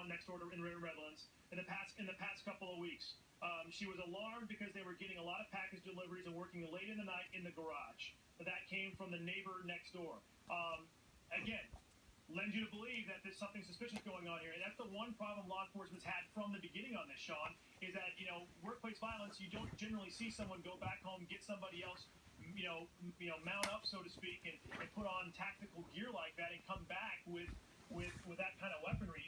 one next door in Redlands in the past couple of weeks. She was alarmed because they were getting a lot of package deliveries and working late in the night in the garage. That came from the neighbor next door. Again, lends you to believe that there's something suspicious going on here. And that's the one problem law enforcement's had from the beginning on this, Sean, is that, workplace violence, you don't generally see someone go back home, get somebody else, mount up, so to speak, and put on tactical gear like that and come back with that kind of weaponry.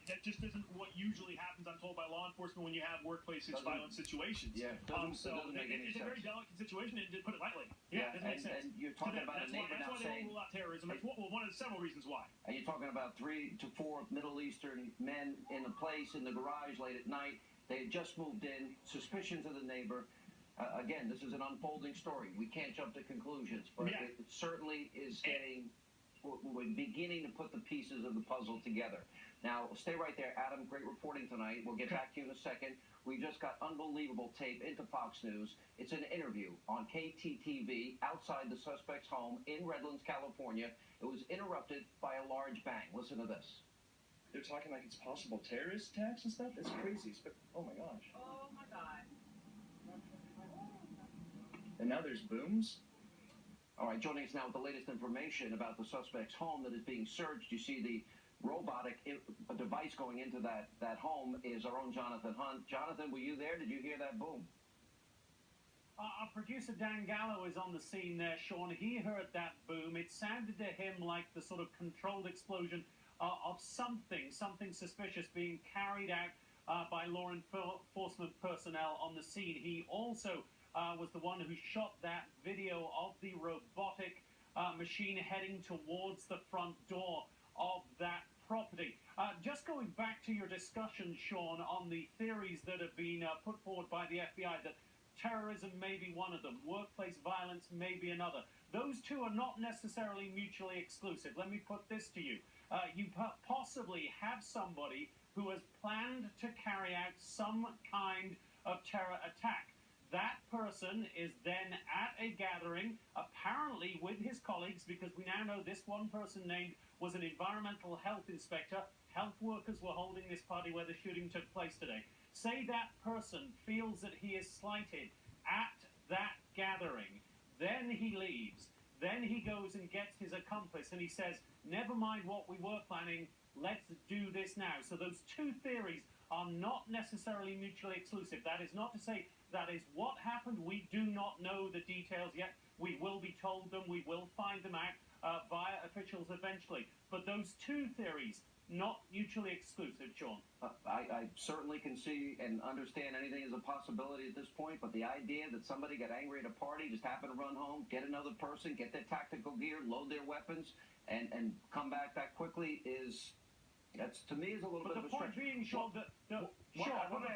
That just isn't what usually happens, I'm told, by law enforcement when you have workplace violence situations. Yeah, it's a very delicate situation, to put it lightly. Yeah, it doesn't make sense. And you're talking about a neighbor now saying... That's why they won't rule out terrorism. It's one of the several reasons why. And you're talking about 3 to 4 Middle Eastern men in a place in the garage late at night. They had just moved in, suspicions of the neighbor. Again, this is an unfolding story. We can't jump to conclusions, but it certainly is getting... We're beginning to put the pieces of the puzzle together. Now, stay right there, Adam. Great reporting tonight. We'll get back to you in a second. We just got unbelievable tape into Fox News. It's an interview on KTTV outside the suspect's home in Redlands, California. It was interrupted by a large bang. Listen to this. They're talking like it's possible terrorist attacks and stuff? It's crazy. Oh, my gosh. Oh, my God. And now there's booms? All right, joining us now with the latest information about the suspect's home that is being searched. You see the robotic device going into that home is our own Jonathan Hunt. Jonathan, were you there? Did you hear that boom? Our producer Dan Gallo is on the scene there, Sean. He heard that boom. It sounded to him like the sort of controlled explosion of something suspicious being carried out by law enforcement personnel on the scene. He also was the one who shot that video of the robotic machine heading towards the front door of that property. Just going back to your discussion, Sean, on the theories that have been put forward by the FBI, that terrorism may be one of them, workplace violence may be another. Those two are not necessarily mutually exclusive. Let me put this to you. You possibly have somebody who has planned to carry out some kind of terror attack. That person is then at a gathering, apparently with his colleagues, because we now know this one person named was an environmental health inspector. Health workers were holding this party where the shooting took place today. Say that person feels that he is slighted at that gathering. Then he leaves. Then he goes and gets his accomplice and he says, never mind what we were planning, let's do this now. So those two theories are not necessarily mutually exclusive. That is not to say that is what happened. We do not know the details yet. We will be told them. We will find them out via officials eventually. But those two theories, not mutually exclusive, Sean. I certainly can see and understand anything is a possibility at this point, but the idea that somebody got angry at a party, just happened to run home, get another person, get their tactical gear, load their weapons, and come back that quickly is... That's, to me, is a little bit of a stretch. But the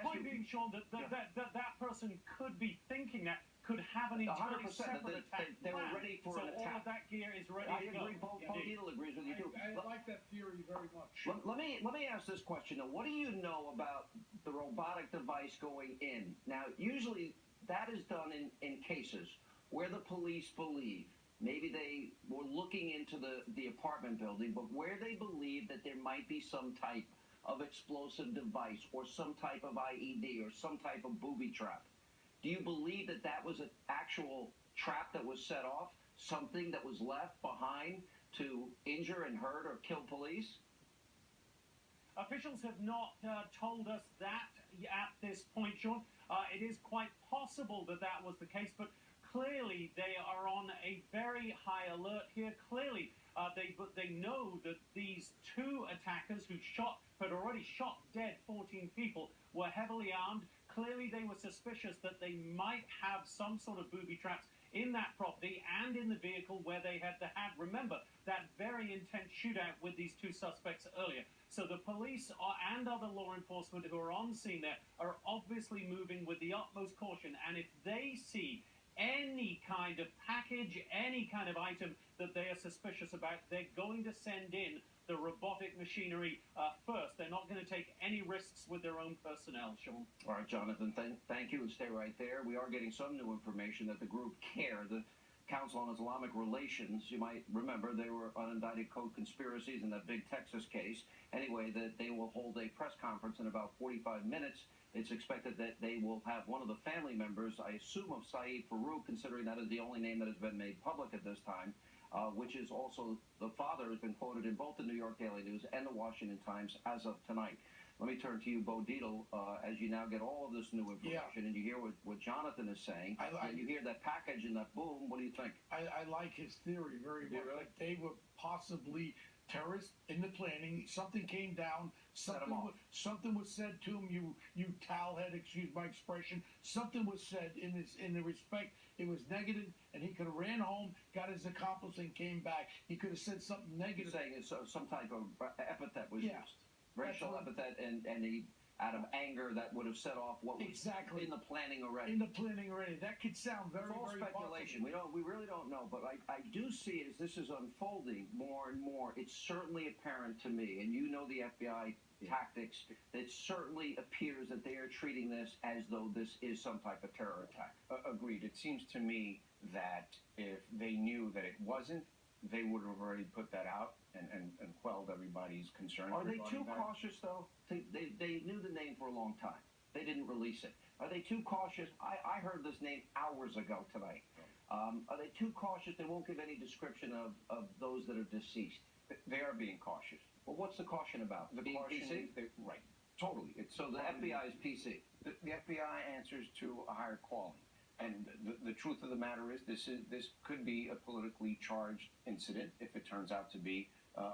point being, Sean, that that person could be thinking that, could have an entirely 100%, separate attack they were ready for an attack. So all of that gear is ready to go. I agree. Paul Diehl agrees with you, too. I like that theory very much. Let me ask this question, though. What do you know about the robotic device going in? Now, usually that is done in cases where the police believe maybe they were looking into the apartment building, but where they believe that there might be some type of explosive device or some type of IED or some type of booby trap. Do you believe that that was an actual trap that was set off, something that was left behind to injure and hurt or kill police? Officials have not told us that at this point, Sean. It is quite possible that that was the case, but clearly they are on a very high alert here. Clearly they know that these two attackers who had already shot dead 14 people were heavily armed. Clearly they were suspicious that they might have some sort of booby traps in that property and in the vehicle where they had remember, that very intense shootout with these two suspects earlier. So the police and other law enforcement who are on scene there are obviously moving with the utmost caution. And if they see any kind of package, any kind of item that they are suspicious about, they're going to send in the robotic machinery first. They're not going to take any risks with their own personnel, Sean. All right, Jonathan, thank you, and stay right there. We are getting some new information that the group CARE, the Council on Islamic Relations. You might remember they were unindicted co-conspiracies in that big Texas case. Anyway, that they will hold a press conference in about 45 minutes. It's expected that they will have one of the family members, I assume of Saeed Farouk, considering that is the only name that has been made public at this time, which is also the father has been quoted in both the New York Daily News and the Washington Times as of tonight. Let me turn to you, Bo Dietl, as you now get all of this new information and you hear what Jonathan is saying, and you hear that package and that boom, what do you think? I like his theory very much. Really? That they were possibly terrorists in the planning. Something came down. Something was said to him. You towelhead, excuse my expression. Something was said in the respect. It was negative, and he could have ran home, got his accomplice, and came back. He could have said something negative. Saying some type of epithet was Yeah. used. Racial epithet, and he, out of anger, that would have set off what was Exactly. in the planning already. In the planning already. That could sound very, It's all very speculation. possible. We really don't know, but I do see as this is unfolding more and more, it's certainly apparent to me, and you know the FBI tactics, it certainly appears that they are treating this as though this is some type of terror attack. Agreed. It seems to me that if they knew that it wasn't, they would have already put that out and quelled everybody's concerns. Are they regarding too that. cautious, though? They knew the name for a long time. They didn't release it. Are they too cautious? I heard this name hours ago tonight. Are they too cautious? They won't give any description of those that are deceased. They are being cautious. Well, what's the caution about? The Being caution, PC? right? Totally. It's So the FBI is PC. The FBI answers to a higher calling. And the truth of the matter is, this could be a politically charged incident if it turns out to be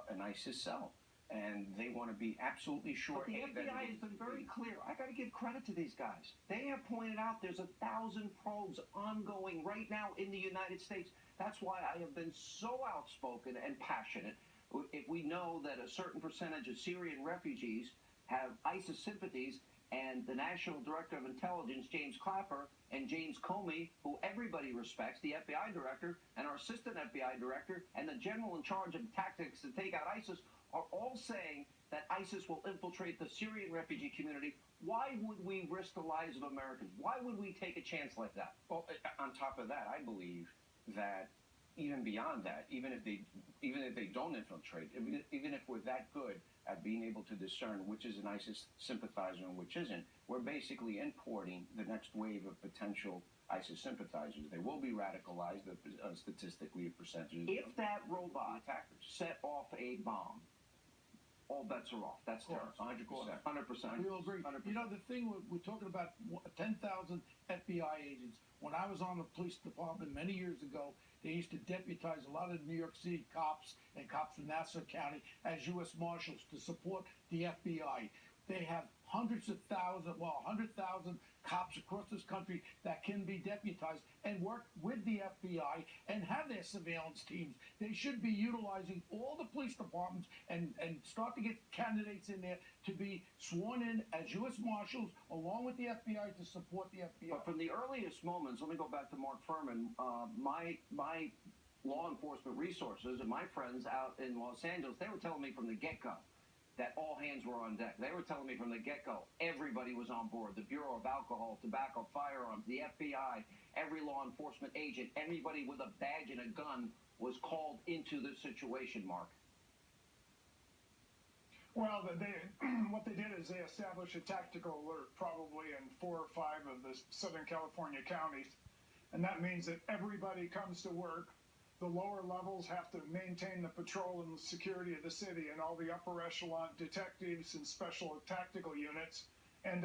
an ISIS cell, and they want to be absolutely sure. But the that FBI has been very clear. I got to give credit to these guys. They have pointed out there's 1,000 probes ongoing right now in the United States. That's why I have been so outspoken and passionate. If we know that a certain percentage of Syrian refugees have ISIS sympathies, and the National Director of Intelligence, James Clapper, and James Comey, who everybody respects, the FBI Director, and our Assistant FBI Director, and the General in charge of tactics to take out ISIS, are all saying that ISIS will infiltrate the Syrian refugee community. Why would we risk the lives of Americans? Why would we take a chance like that? Well, on top of that, I believe that even beyond that, even if they don't infiltrate, even if we're that good at being able to discern which is an ISIS sympathizer and which isn't, we're basically importing the next wave of potential ISIS sympathizers. They will be radicalized, statistically, a percentage. If that robot set off a bomb, all bets are off. That's terror. 100%. 100%. We will agree. 100%. You know, the thing we're talking about 10,000 FBI agents. When I was on the police department many years ago, they used to deputize a lot of New York City cops and cops from Nassau County as U.S. Marshals to support the FBI. They have 100,000 cops across this country that can be deputized and work with the FBI and have their surveillance teams. They should be utilizing all the police departments and start to get candidates in there to be sworn in as U.S. Marshals along with the FBI to support the FBI. But from the earliest moments, let me go back to Mark Furman. My law enforcement resources and my friends out in Los Angeles, they were telling me from the get-go that all hands were on deck. They were telling me from the get-go, everybody was on board. The Bureau of Alcohol, Tobacco, Firearms, the FBI, every law enforcement agent, anybody with a badge and a gun was called into this situation, Mark. Well, what they did is they established a tactical alert probably in 4 or 5 of the Southern California counties. And that means that everybody comes to work. The lower levels have to maintain the patrol and the security of the city, and all the upper echelon detectives and special tactical units